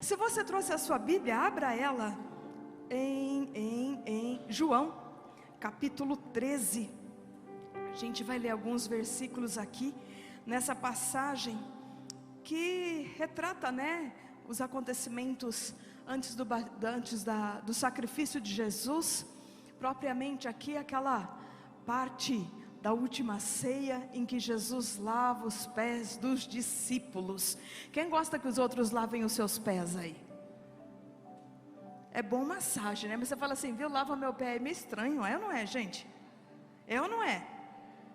Se você trouxe a sua Bíblia, abra ela em João, capítulo 13. A gente vai ler alguns versículos aqui, nessa passagem, que retrata, os acontecimentos antes do sacrifício de Jesus. Propriamente aqui, aquela parte da última ceia, em que Jesus lava os pés dos discípulos. Quem gosta que os outros lavem os seus pés aí? É bom massagem, Mas você fala assim, viu, lava meu pé, é meio estranho, é ou não é, gente? É ou não é?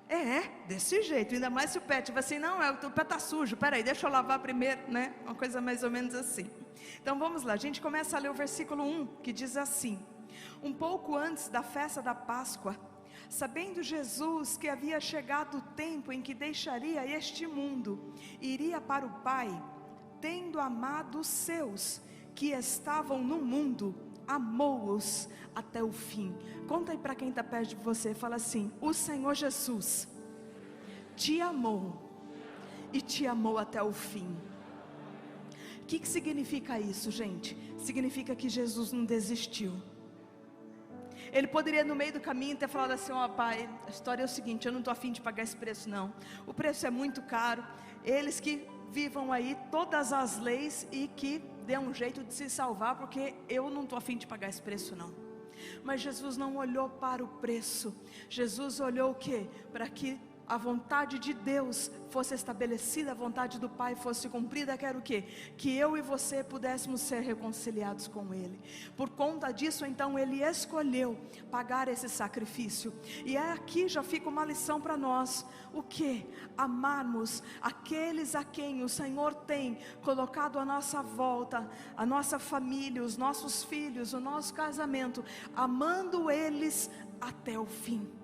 É, desse jeito, ainda mais se o pé tiver assim, não, o pé está sujo, peraí, deixa eu lavar primeiro, Uma coisa mais ou menos assim. Então vamos lá, a gente começa a ler o versículo 1, que diz assim: um pouco antes da festa da Páscoa, sabendo Jesus que havia chegado o tempo em que deixaria este mundo, iria para o Pai, tendo amado os seus que estavam no mundo, amou-os até o fim. Conta aí para quem está perto de você, fala assim: o Senhor Jesus te amou e te amou até o fim. O que significa isso, gente? Significa que Jesus não desistiu. Ele poderia no meio do caminho ter falado assim: pai, a história é o seguinte, eu não estou a fim de pagar esse preço não, o preço é muito caro, eles que vivam aí todas as leis e que dê um jeito de se salvar, porque eu não estou a fim de pagar esse preço não. Mas Jesus não olhou para o preço, Jesus olhou o quê? Para que a vontade de Deus fosse estabelecida, a vontade do Pai fosse cumprida, que era o quê? Que eu e você pudéssemos ser reconciliados com Ele. Por conta disso, então, Ele escolheu pagar esse sacrifício. E aqui já fica uma lição para nós: o quê? Amarmos aqueles a quem o Senhor tem colocado à nossa volta, a nossa família, os nossos filhos, o nosso casamento, amando eles até o fim.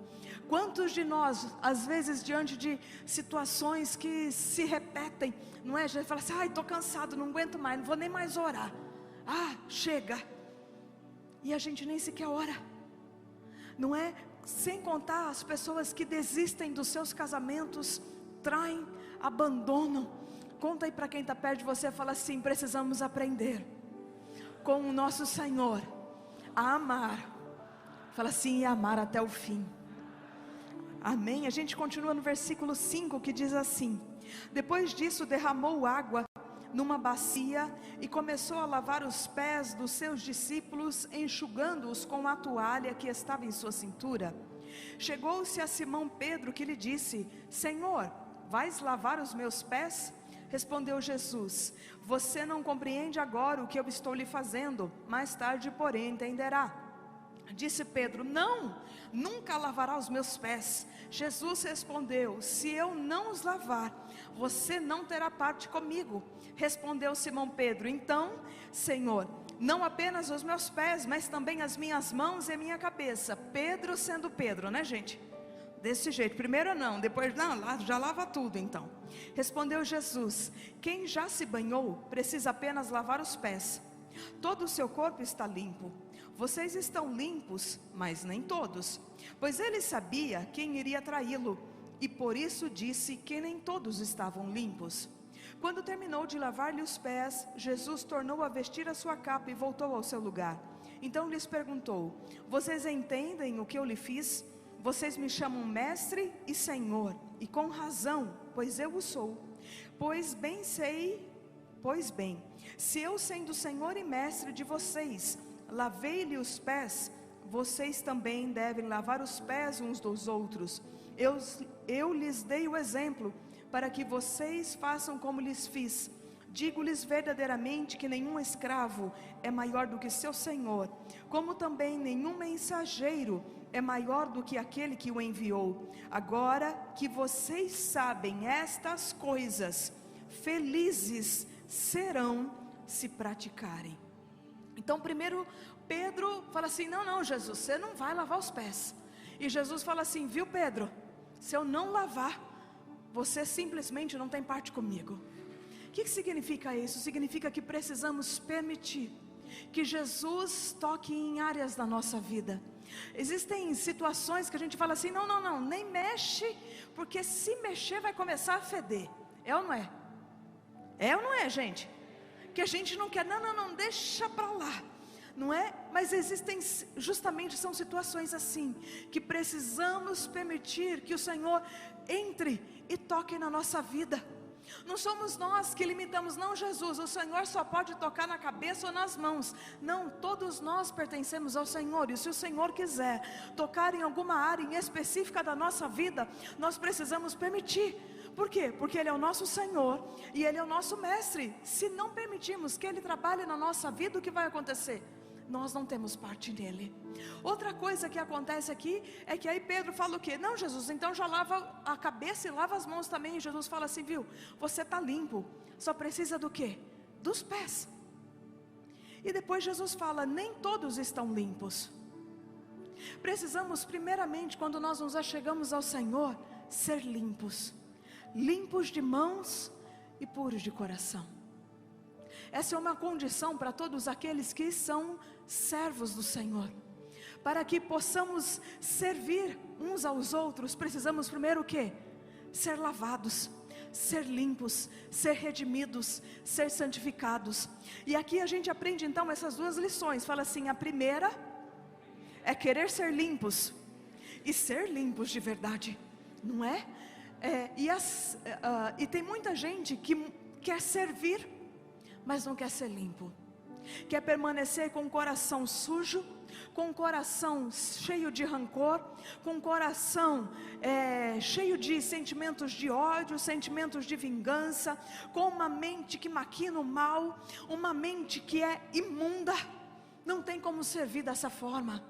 Quantos de nós, às vezes, diante de situações que se repetem, a gente fala assim: ai, estou cansado, não aguento mais, não vou nem mais orar, chega, e a gente nem sequer ora, sem contar as pessoas que desistem dos seus casamentos, traem, abandonam. Conta aí para quem está perto de você, fala assim: precisamos aprender com o nosso Senhor a amar, fala assim, e amar até o fim. Amém? A gente continua no versículo 5, que diz assim: depois disso derramou água numa bacia e começou a lavar os pés dos seus discípulos, enxugando-os com a toalha que estava em sua cintura. Chegou-se a Simão Pedro, que lhe disse: Senhor, vais lavar os meus pés? Respondeu Jesus: você não compreende agora o que eu estou lhe fazendo, mais tarde porém entenderá. Disse Pedro: não, nunca lavará os meus pés. Jesus respondeu: se eu não os lavar, você não terá parte comigo. Respondeu Simão Pedro: então, Senhor, não apenas os meus pés, mas também as minhas mãos e a minha cabeça. Pedro sendo Pedro, gente? Desse jeito, primeiro não, depois não, já lava tudo então. Respondeu Jesus: quem já se banhou, precisa apenas lavar os pés. Todo o seu corpo está limpo. Vocês estão limpos, mas nem todos. Pois ele sabia quem iria traí-lo, e por isso disse que nem todos estavam limpos. Quando terminou de lavar-lhe os pés, Jesus tornou a vestir a sua capa e voltou ao seu lugar. Então lhes perguntou: vocês entendem o que eu lhe fiz? Vocês me chamam mestre e senhor, e com razão, pois eu o sou. Pois bem, se eu, sendo senhor e mestre de vocês, lavei-lhe os pés, vocês também devem lavar os pés uns dos outros. Eu lhes dei o exemplo, para que vocês façam como lhes fiz. Digo-lhes verdadeiramente que nenhum escravo é maior do que seu senhor, como também nenhum mensageiro é maior do que aquele que o enviou. Agora que vocês sabem estas coisas, felizes serão se praticarem. Então primeiro Pedro fala assim: não Jesus, você não vai lavar os pés. E Jesus fala assim: viu Pedro, se eu não lavar, você simplesmente não tem parte comigo. O que significa isso? Significa que precisamos permitir que Jesus toque em áreas da nossa vida. Existem situações que a gente fala assim: não, nem mexe, porque se mexer vai começar a feder. É ou não é? É ou não é, gente? que a gente não quer, não, deixa para lá, não é? Mas existem, justamente são situações assim, que precisamos permitir que o Senhor entre e toque na nossa vida. Não somos nós que limitamos, não, Jesus, o Senhor só pode tocar na cabeça ou nas mãos. Não, todos nós pertencemos ao Senhor, e se o Senhor quiser tocar em alguma área em específica da nossa vida, nós precisamos permitir. Por quê? Porque Ele é o nosso Senhor, e Ele é o nosso Mestre. Se não permitirmos que Ele trabalhe na nossa vida, o que vai acontecer? Nós não temos parte nele. Outra coisa que acontece aqui, é que aí Pedro fala o quê? Não, Jesus, então já lava a cabeça e lava as mãos também. E Jesus fala assim, viu, você está limpo, só precisa do quê? Dos pés. E depois Jesus fala, nem todos estão limpos. Precisamos primeiramente, quando nós nos achegamos ao Senhor, ser limpos. Limpos de mãos e puros de coração. Essa é uma condição para todos aqueles que são servos do Senhor. Para que possamos servir uns aos outros, precisamos primeiro o quê? Ser lavados, ser limpos, ser redimidos, ser santificados. E aqui a gente aprende então essas duas lições. Fala assim, a primeira é querer ser limpos, e ser limpos de verdade, não é? E tem muita gente que quer servir, mas não quer ser limpo, quer permanecer com o coração sujo, com o coração cheio de rancor, com o coração cheio de sentimentos de ódio, sentimentos de vingança, com uma mente que maquina o mal, uma mente que é imunda. Não tem como servir dessa forma.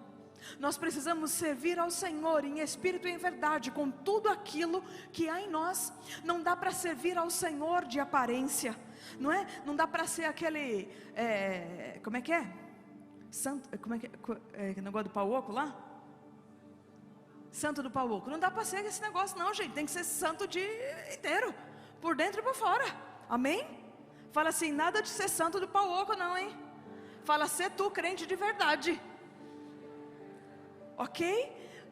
Nós precisamos servir ao Senhor em espírito e em verdade, com tudo aquilo que há em nós. Não dá para servir ao Senhor de aparência, não é? Não dá para ser aquele, como é que é? Santo, como é que é? Negócio do pau oco lá? Santo do pau oco. Não dá para ser esse negócio não, gente. Tem que ser santo de inteiro, por dentro e por fora. Amém? Fala assim, nada de ser santo do pau oco não, hein? Fala, ser tu crente de verdade. Ok?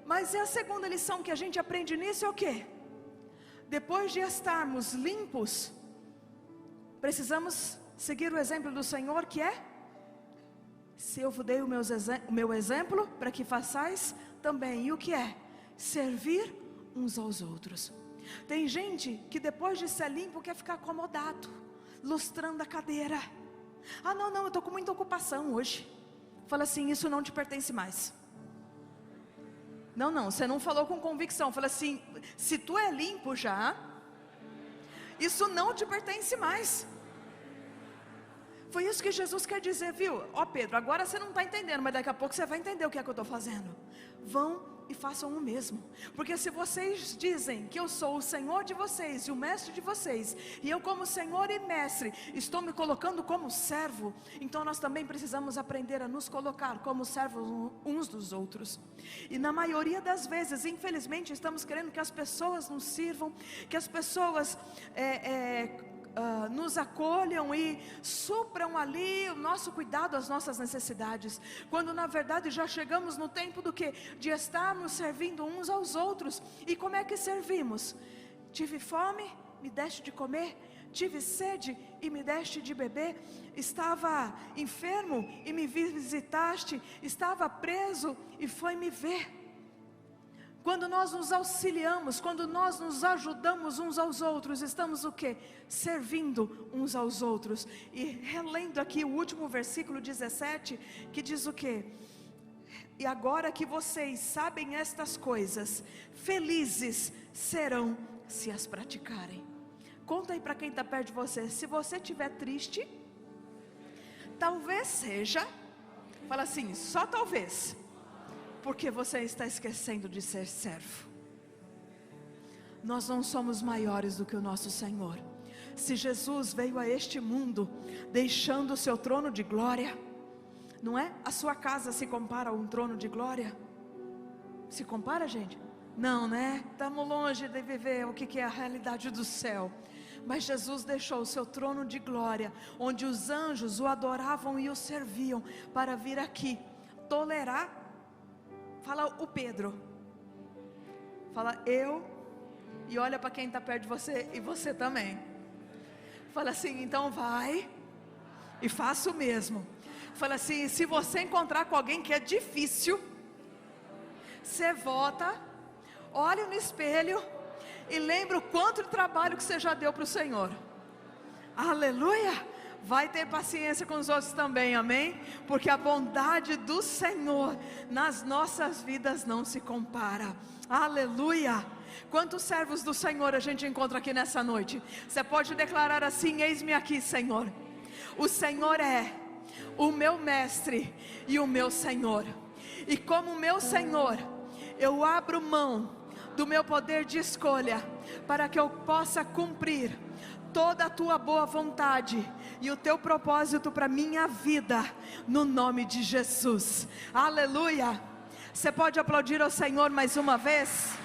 Mas a segunda lição que a gente aprende nisso é o quê? Depois de estarmos limpos, precisamos seguir o exemplo do Senhor, que é: se eu vos dei o meu exemplo, para que façais também. E o que é? Servir uns aos outros. Tem gente que depois de ser limpo quer ficar acomodado, lustrando a cadeira. Ah, não, eu estou com muita ocupação hoje. Fala assim, isso não te pertence mais. Não, você não falou com convicção. Fala assim, se tu é limpo já, isso não te pertence mais. Foi isso que Jesus quer dizer, viu? Ó Pedro, agora você não está entendendo, mas daqui a pouco você vai entender o que é que eu estou fazendo. Vão e façam o mesmo. Porque se vocês dizem que eu sou o Senhor de vocês e o Mestre de vocês, e eu como Senhor e Mestre estou me colocando como servo, então nós também precisamos aprender a nos colocar como servos uns dos outros. E na maioria das vezes, infelizmente, estamos querendo que as pessoas nos sirvam, que as pessoas nos acolham e supram ali o nosso cuidado, as nossas necessidades, quando na verdade já chegamos no tempo do que? De estarmos servindo uns aos outros. E como é que servimos? Tive fome, me deste de comer. Tive sede e me deste de beber. Estava enfermo e me visitaste. Estava preso e foi me ver. Quando nós nos auxiliamos, quando nós nos ajudamos uns aos outros, estamos o quê? Servindo uns aos outros. E relendo aqui o último versículo 17, que diz o quê? E agora que vocês sabem estas coisas, felizes serão se as praticarem. Conta aí para quem está perto de você, se você estiver triste, talvez seja, fala assim, só talvez, porque você está esquecendo de ser servo. Nós não somos maiores do que o nosso Senhor. Se Jesus veio a este mundo, deixando o seu trono de glória, não é? A sua casa se compara a um trono de glória? Se compara, gente? Não, né? Estamos longe de viver o que é a realidade do céu. Mas Jesus deixou o seu trono de glória, onde os anjos o adoravam e o serviam, para vir aqui, tolerar. Fala o Pedro, fala eu, e olha para quem está perto de você, e você também. Fala assim, então vai e faço o mesmo. Fala assim: se você encontrar com alguém que é difícil, você volta, olha no espelho e lembra o quanto de trabalho que você já deu para o Senhor. Aleluia! Vai ter paciência com os outros também, amém? Porque a bondade do Senhor nas nossas vidas não se compara. Aleluia! Quantos servos do Senhor a gente encontra aqui nessa noite? Você pode declarar assim: eis-me aqui, Senhor. O Senhor é o meu mestre e o meu Senhor. E como meu Senhor, eu abro mão do meu poder de escolha, para que eu possa cumprir toda a tua boa vontade e o teu propósito para minha vida, no nome de Jesus. Aleluia! Você pode aplaudir ao Senhor mais uma vez?